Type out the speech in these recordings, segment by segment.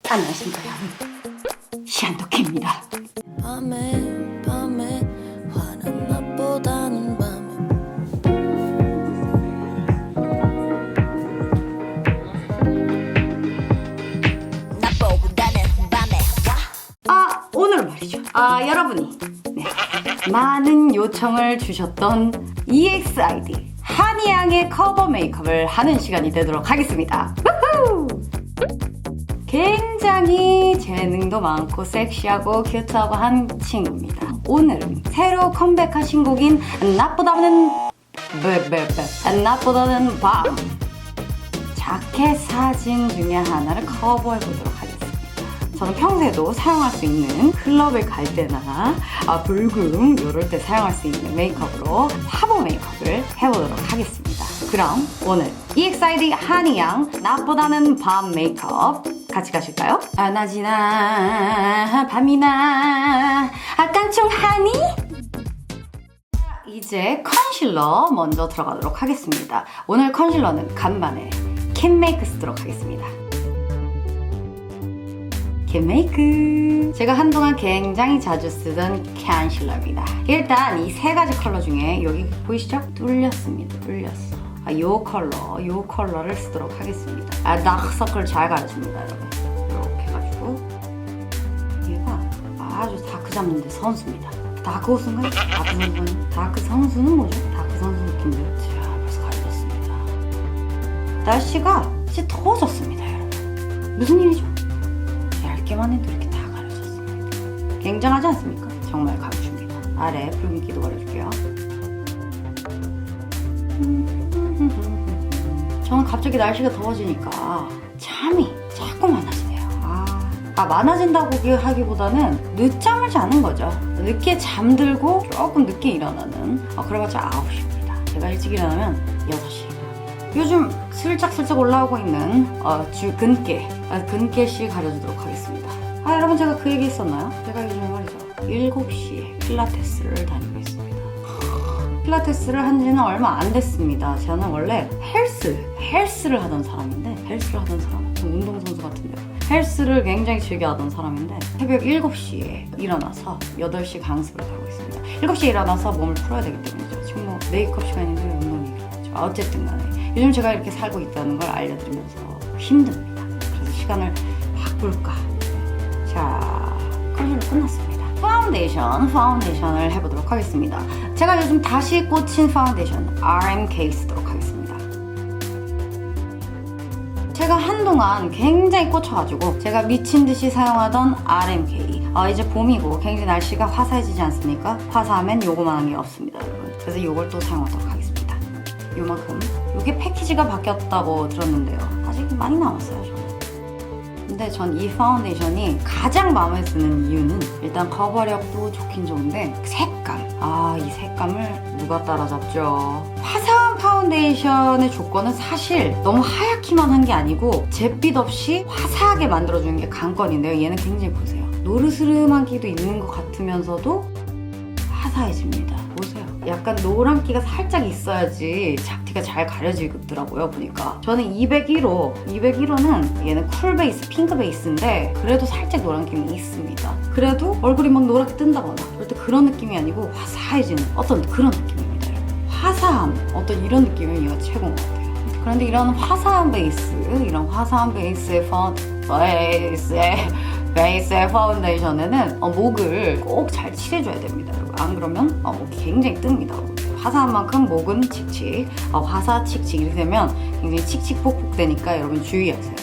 안녕하십니까 여러분, 시안토끼입니다. 밤에 화난 낮보다는 밤에 낮보다는 밤에 오늘 말이죠. 여러분이 많은 요청을 주셨던 EXID 한이양의 커버 메이크업을 하는 시간이 되도록 하겠습니다. 우후! 굉장히 재능도 많고 섹시하고 큐트하고 한 친구입니다. 오늘은 새로 컴백하신 곡인 낮보다는 밤 자켓 사진 중에 하나를 커버해보도록 하겠습니다. 저는 평소에도 사용할 수 있는 클럽을 갈 때나 불금 이럴 때 사용할 수 있는 메이크업으로 화보 메이크업을 해보도록 하겠습니다. 그럼 오늘 EXID 한이양 낮보다는 밤 메이크업 같이 가실까요? 낮이나 밤이나 깡충하니? 이제 컨실러 먼저 들어가도록 하겠습니다. 오늘 컨실러는 간만에 캔메이크 쓰도록 하겠습니다. 캔메이크, 제가 한동안 굉장히 자주 쓰던 컨실러입니다. 일단 이 세 가지 컬러 중에 여기 보이시죠? 뚫렸습니다. 뚫렸어. 요 컬러를 쓰도록 하겠습니다. 다크서클 잘 가려줍니다, 여러분. 이렇게 해가지고 얘가 아주 다크 잡는데 선수입니다. 다크 호수인가요? 다크 선수는 뭐죠? 다크 선수 느낌이요. 자, 벌써 가려졌습니다. 날씨가 진짜 더워졌습니다, 여러분. 무슨 일이죠? 얇게만 해도 이렇게 다 가려졌습니다. 굉장하지 않습니까? 정말 가려줍니다. 아래 붉은기도 가려줄게요. 저는 갑자기 날씨가 더워지니까 잠이 자꾸 많아지네요. 많아진다고 하기보다는 늦잠을 자는 거죠. 늦게 잠들고 조금 늦게 일어나는, 그래봤자 9시입니다. 제가 일찍 일어나면 6시. 요즘 슬쩍슬쩍 올라오고 있는 근깨씨 가려주도록 하겠습니다. 여러분, 제가 그 얘기 했었나요? 제가 요즘에 말이죠, 7시에 필라테스를 다니고 있습니다. 필라테스를 한 지는 얼마 안 됐습니다. 저는 원래 헬스를 하던 사람인데, 운동선수 같은데요. 헬스를 굉장히 즐겨 하던 사람인데, 새벽 7시에 일어나서 8시 강습을 가고 있습니다. 7시에 일어나서 몸을 풀어야 되기 때문이죠. 지금 뭐 메이크업 시간인데 운동 얘기를 하죠. 어쨌든 간에 요즘 제가 이렇게 살고 있다는 걸 알려드리면서 힘듭니다. 그래서 시간을 바꿀까. 자, 컨실러 끝났습니다. 파운데이션을 해보도록 하겠습니다. 제가 요즘 다시 꽂힌 파운데이션 RMK 쓰도록 하겠습니다. 제가 한동안 굉장히 꽂혀가지고 제가 미친듯이 사용하던 RMK, 이제 봄이고 굉장히 날씨가 화사해지지 않습니까? 화사하면 요거만한 게 없습니다, 여러분. 그래서 요걸 또 사용하도록 하겠습니다. 요만큼. 요게 패키지가 바뀌었다고 들었는데요, 아직 많이 남았어요, 저는. 근데 전 이 파운데이션이 가장 마음에 드는 이유는 일단 커버력도 좋긴 좋은데 색감, 이 색감을 누가 따라잡죠? 화사한 파운데이션의 조건은 사실 너무 하얗기만 한 게 아니고 잿빛 없이 화사하게 만들어주는 게 관건인데요. 얘는 굉장히 보세요, 노르스름하기도 있는 것 같으면서도 화사해집니다. 보세요, 약간 노란기가 살짝 있어야지 잡티가 잘 가려지더라고요, 보니까. 저는 201호는 얘는 쿨 베이스, 핑크 베이스인데 그래도 살짝 노란기는 있습니다. 그래도 얼굴이 막 노랗게 뜬다거나 그럴 때 그런 느낌이 아니고 화사해지는 어떤 그런 느낌입니다. 화사함, 어떤 이런 느낌이 얘가 최고인 것 같아요. 그런데 이런 화사한 베이스의 파운데이션에는 목을 꼭 잘 칠해줘야 됩니다, 여러분. 안 그러면 목이 굉장히 뜹니다. 화사한 만큼 목은 칙칙, 화사 칙칙 이렇게 되면 굉장히 칙칙폭폭 되니까 여러분 주의하세요.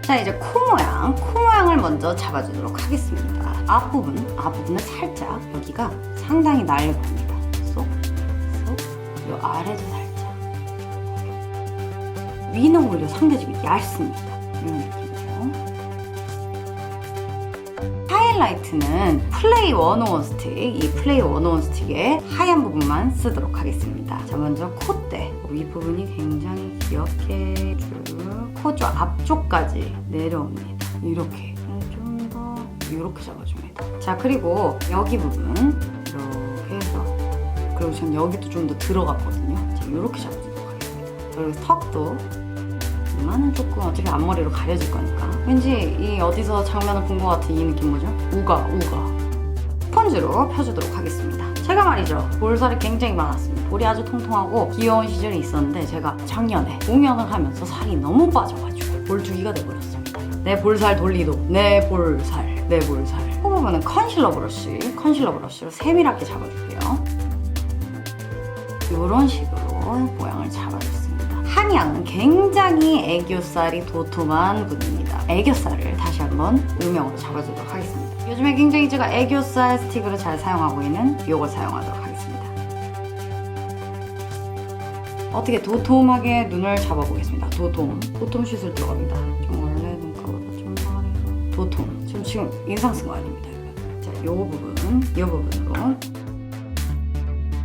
자, 이제 코 모양을 먼저 잡아주도록 하겠습니다. 앞부분을 살짝, 여기가 상당히 날렵합니다. 쏙, 요 아래도 살짝. 위는 오히려 상대적으로 얇습니다. 이런 느낌이죠. 하이라이트는 플레이 101 스틱, 이 플레이 101 스틱의 하얀 부분만 쓰도록 하겠습니다. 자, 먼저 콧대 윗부분이 굉장히 귀엽게 쭉 코 쪽 앞쪽까지 내려옵니다. 이렇게 좀 더 이렇게 잡아줍니다. 자, 그리고 여기 부분 이렇게 해서, 그리고 전 여기도 좀 더 들어갔거든요. 자, 이렇게 잡아주도록 하겠습니다. 그리고 턱도 이마는 조금 어차피 앞머리로 가려질 거니까 왠지 이 어디서 장면을 본 것 같은 이 느낌 뭐죠? 우가 스펀지로 펴주도록 하겠습니다. 제가 말이죠, 볼살이 굉장히 많았습니다. 볼이 아주 통통하고 귀여운 시절이 있었는데 제가 작년에 공연을 하면서 살이 너무 빠져가지고 볼주기가 돼버렸습니다. 내 볼살 돌리도 내 볼살 이 부분은 컨실러 브러쉬로 세밀하게 잡아줄게요. 이런 식으로 모양을 잡아줬습니다. 한양은 굉장히 애교살이 도톰한 분입니다. 애교살을 다시 한번 음영으로 잡아주도록 하겠습니다. 요즘에 굉장히 제가 애교살 스틱으로 잘 사용하고 있는 이걸 사용하도록 하겠습니다. 어떻게 도톰하게 눈을 잡아보겠습니다. 도톰 슛을 들어갑니다. 좀 원래 눈가보다 좀 아래로 도톰. 지금 인상 쓴 거 아닙니다. 자, 이 부분으로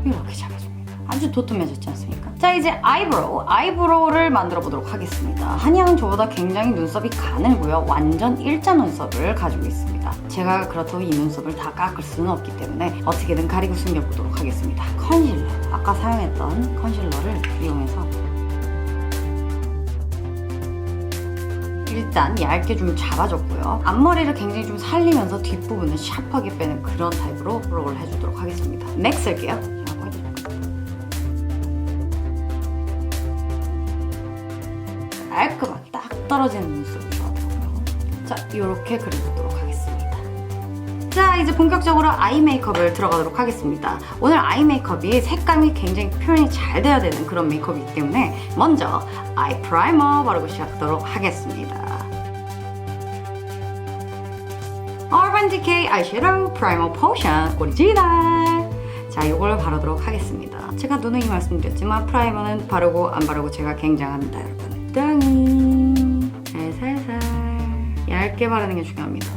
이렇게 잡아줍니다. 아주 도톰해졌지 않습니까? 자, 이제 아이브로우를 만들어 보도록 하겠습니다. 한양은 저보다 굉장히 눈썹이 가늘고요. 완전 일자 눈썹을 가지고 있습니다. 제가 그렇다고 이 눈썹을 다 깎을 수는 없기 때문에 어떻게든 가리고 숨겨보도록 하겠습니다. 컨실러, 아까 사용했던 컨실러를 이용해서 일단 얇게 좀 잡아줬고요. 앞머리를 굉장히 좀 살리면서 뒷부분을 샤프하게 빼는 그런 타입으로 롤을 해주도록 하겠습니다. 맥 쓸게요. 깔끔하게 딱 떨어지는 눈썹을 좋아하더라고요. 자, 이렇게 그려주도록 하겠습니다. 자, 이제 본격적으로 아이 메이크업을 들어가도록 하겠습니다. 오늘 아이 메이크업이 색감이 굉장히 표현이 잘 돼야 되는 그런 메이크업이기 때문에 먼저 아이 프라이머 바르고 시작하도록 하겠습니다. Urban Decay 아이섀도우 프라이머 포션 오리지널. 자, 이걸 바르도록 하겠습니다. 제가 누누이 말씀드렸지만 프라이머는 바르고 안 바르고 제가 굉장합니다, 여러분. 땅이 살살살 얇게 바르는 게 중요합니다.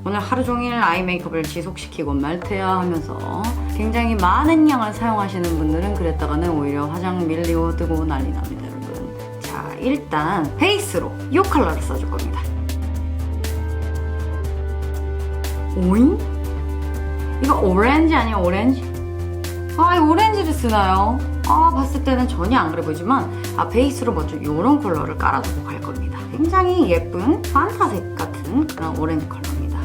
오늘 하루 종일 아이 메이크업을 지속시키고 말테야 하면서 굉장히 많은 양을 사용하시는 분들은 그랬다가는 오히려 화장 밀리고 뜨고 난리 납니다, 여러분. 자, 일단 베이스로 이 컬러를 써줄 겁니다. 오잉? 이거 오렌지 아니야, 오렌지? 아, 이 오렌지를 쓰나요? 봤을 때는 전혀 안 그래 보이지만 베이스로 먼저 이런 컬러를 깔아두고 갈 겁니다. 굉장히 예쁜 판타색 같은 그런 오렌지 컬러입니다.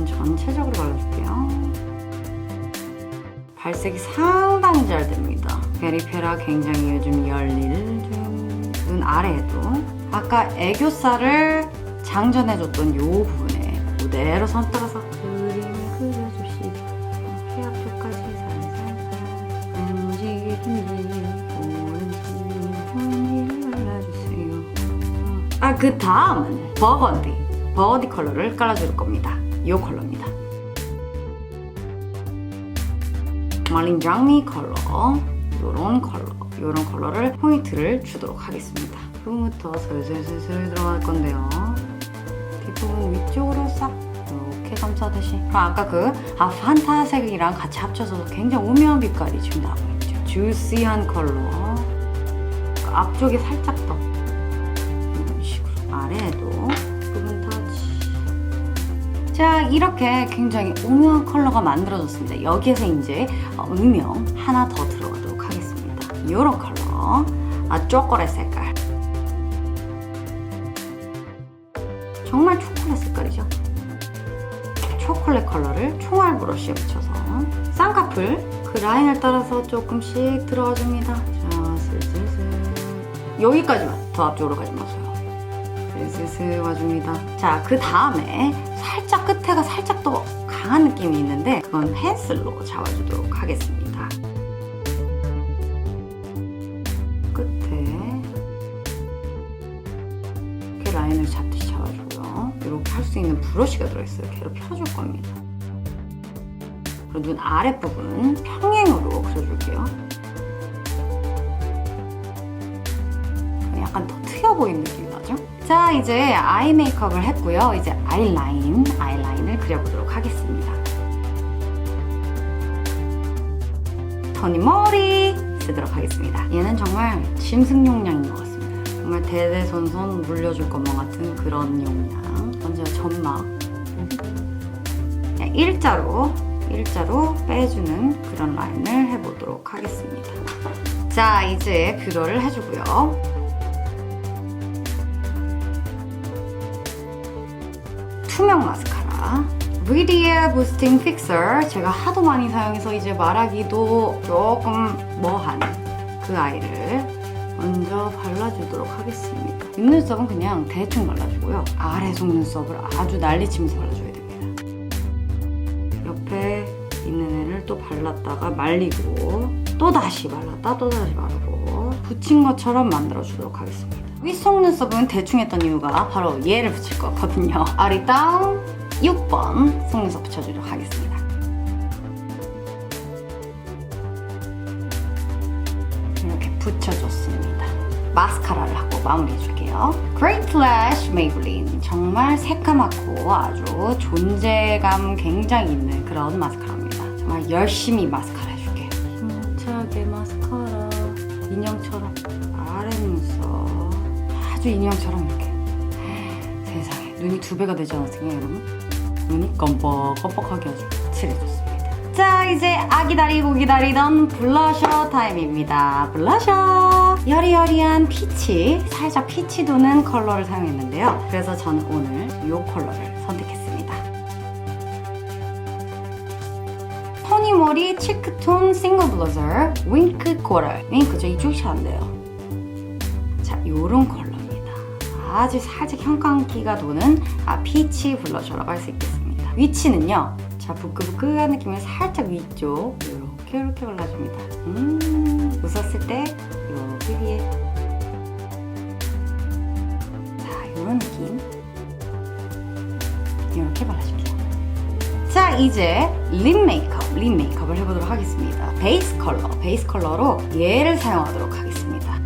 전체적으로 발라줄게요. 발색이 상당히 잘 됩니다. 베리페라 굉장히 요즘 열일 중. 눈 아래에도 아까 애교살을 장전해줬던 이 부분에 그대로 손 따라서 그림을 그려줍시다. 해 앞쪽까지 살살살 오렌지 발라주세요. 그 다음은 버거디 컬러를 깔아줄 겁니다. 이 컬러입니다. 말린장미 컬러, 요런 컬러를 포인트를 주도록 하겠습니다. 부분부터 슬슬 들어갈 건데요. 뒷부분 위쪽으로 싹 이렇게 감싸듯이. 그럼 아까 판타색이랑 같이 합쳐서 굉장히 오묘한 빛깔이 지금 나오고 있죠. 주시한 컬러. 앞쪽에 살짝 더 이런 식으로 아래에도 부분 터치. 자, 이렇게 굉장히 오묘한 컬러가 만들어졌습니다. 여기에서 이제 음영 하나 더 들어가도록 하겠습니다. 이런 컬러, 초콜릿 색깔. 정말 초콜릿 색깔이죠. 초콜릿 컬러를 총알 브러쉬에 묻혀서 쌍꺼풀 그 라인을 따라서 조금씩 들어가줍니다. 자, 슬슬슬 여기까지만, 더 앞쪽으로 가지 마세요. 슬슬슬 와줍니다. 자, 그 다음에 살짝 끝에가 살짝 더 강한 느낌이 있는데 그건 펜슬로 잡아주도록 하겠습니다. 끝에 이렇게 라인을 잡듯이 잡아주고요. 이렇게 할 수 있는 브러쉬가 들어있어요. 걔로 펴줄 겁니다. 그리고 눈 아랫부분 평행으로 그려줄게요. 약간 더 트여 보이는 느낌이 나죠? 자, 이제 아이 메이크업을 했고요. 이제 아이라인을 그려보도록 하겠습니다. 토니 머리 쓰도록 하겠습니다. 얘는 정말 짐승 용량인 것 같습니다. 정말 대대손손 물려줄 것만 같은 그런 용량. 먼저 점막 그냥 일자로 빼주는 그런 라인을 해보도록 하겠습니다. 자, 이제 뷰러를 해주고요. 투명 마스카라 Radiant Boosting Fixer. 제가 하도 많이 사용해서 이제 말하기도 조금 뭐한 그 아이를 먼저 발라주도록 하겠습니다. 윗눈썹은 그냥 대충 발라주고요. 아래 속눈썹을 아주 난리치면서 발라줘야 됩니다. 옆에 있는 애를 또 발랐다가 말리고 또 다시 발랐다 또 다시 바르고 붙인 것처럼 만들어주도록 하겠습니다. 윗속눈썹은 대충 했던 이유가 바로 얘를 붙일 거거든요. 아리따운 6번 속눈썹 붙여주도록 하겠습니다. 이렇게 붙여줬습니다. 마스카라를 하고 마무리해줄게요. Great Lash Maybelline. 정말 새까맣고 아주 존재감 굉장히 있는 그런 마스카라입니다. 정말 열심히 마스카라 해줄게요. 힘차게 마스카라. 인형처럼 아랫눈썹 아주 인형처럼 이렇게. 세상에 눈이 2배가 되지 않았어요 여러분? 눈이 껌뻑껌뻑하게 아주 칠해줬습니다. 자, 이제 아기다리고 기다리던 블러셔 타임입니다. 블러셔! 여리여리한 피치, 살짝 피치 도는 컬러를 사용했는데요. 그래서 저는 오늘 이 컬러를 선택했습니다. 토니모리 치크톤 싱글 블러셔 윙크 코럴. 윙크죠? 이쪽이 잘 안 돼요. 자, 요런 컬러입니다. 아주 살짝 형광기가 도는 피치 블러셔라고 할 수 있겠습니다. 위치는요. 자, 부끄부끄한 느낌을 살짝 위쪽 이렇게 발라줍니다. 웃었을 때 여기 위에 자, 이런 느낌 이렇게 발라줄게요. 자, 이제 립 메이크업을 해보도록 하겠습니다. 베이스 컬러로 얘를 사용하도록 하겠습니다.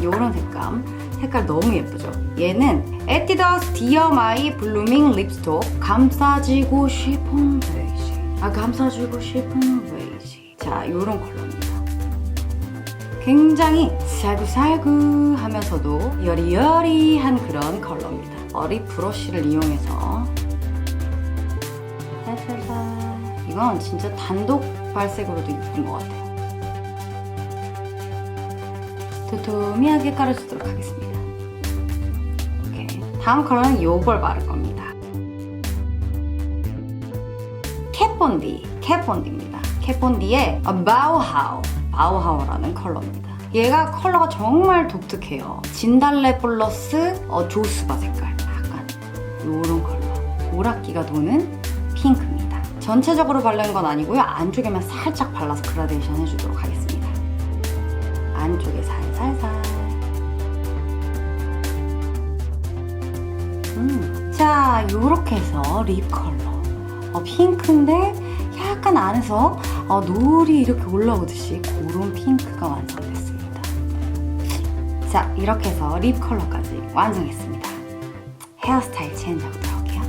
요런 색깔 너무 예쁘죠? 얘는 에뛰드하우스 디어 마이 블루밍 립스톡 감싸지고 싶은 베이지. 감싸지고 싶은 베이지. 자, 요런 컬러입니다. 굉장히 살구살구 하면서도 여리여리한 그런 컬러입니다. 머리 브러쉬를 이용해서 살살살. 이건 진짜 단독 발색으로도 예쁜 것 같아요. 도톰하게 깔아주도록 하겠습니다. 오케이. 다음 컬러는 요걸 바를 겁니다. 캣본디입니다. 캣본디의 바우하우라는 컬러입니다. 얘가 컬러가 정말 독특해요. 진달래 플러스 조스바 색깔. 약간 요런 컬러. 오락기가 도는 핑크입니다. 전체적으로 바르는 건 아니고요. 안쪽에만 살짝 발라서 그라데이션 해주도록 하겠습니다. 안쪽에 살살살. 자, 요렇게 해서 립 컬러. 핑크인데 약간 안에서 노을이 이렇게 올라오듯이 그런 핑크가 완성됐습니다. 자, 이렇게 해서 립 컬러까지 완성했습니다. 헤어스타일 체인지하고 들어갈게요.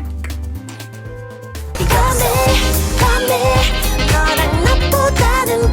너랑 나보다는